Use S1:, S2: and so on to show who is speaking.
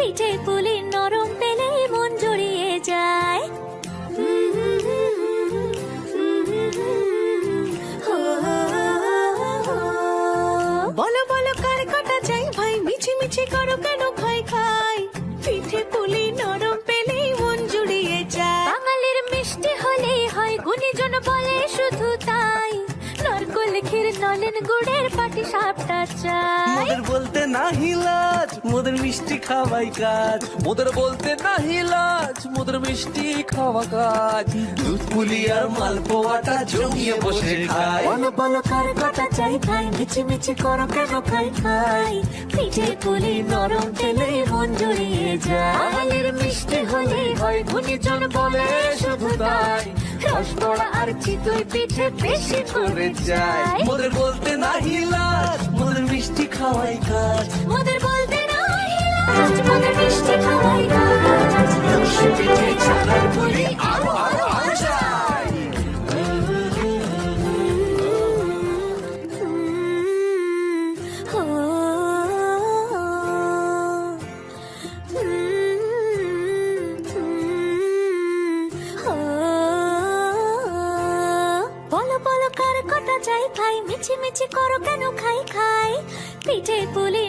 S1: পিঠে পুলি নরম পেলেই মন জড়িয়ে যায়। বলো বলো কার কাটা চাই ভাই, মিছি মিছি করো কেন খাই খাই, পিঠে পুলি নরম পেলেই মন জুড়িয়ে যায়। বাঙালির মিষ্টি হলেই হয়, গুণীজন বলে শুধু তাই, নারকোল ক্ষীর নলেন গুড়ের পাটি সাপটা চাই।
S2: মোদের বলতে নাহি লাজ, মোদের মিষ্টি খাওয়াই কাজ। মোদের বলতে নাহি লাজ, মোদের মিষ্টি খাওয়া কাজ। দুধ পুলি আর মালপোয়াটা জমিয়ে বসে খায়।
S1: বলো বলো কার কাটা চাই ভাই, মিছি মিছি করো কেন খাই খাই, পিঠে পুলি নরম পেলেই মন জড়িয়ে যায়। বাঙালির মিষ্টি হলেই হয়, গুণীজন বলে শুধু তাই, রসগোল্লা আর চিতই পিঠে বেশি করে যায়।
S2: মোদের বলতে নাহি লাজ, মোদের মিষ্টি খাওয়াই কাজ।
S1: মোদের বলতে নাই লাজ, মোদের মিষ্টি খাওয়াই কাজ। পিঠে ছাড়ার পুলি আরো আরো আরো চাই। বলো বলো কার কটা চাই ভাই, মিছি মিছি করো কেন খাই খাই, পিঠে পুলি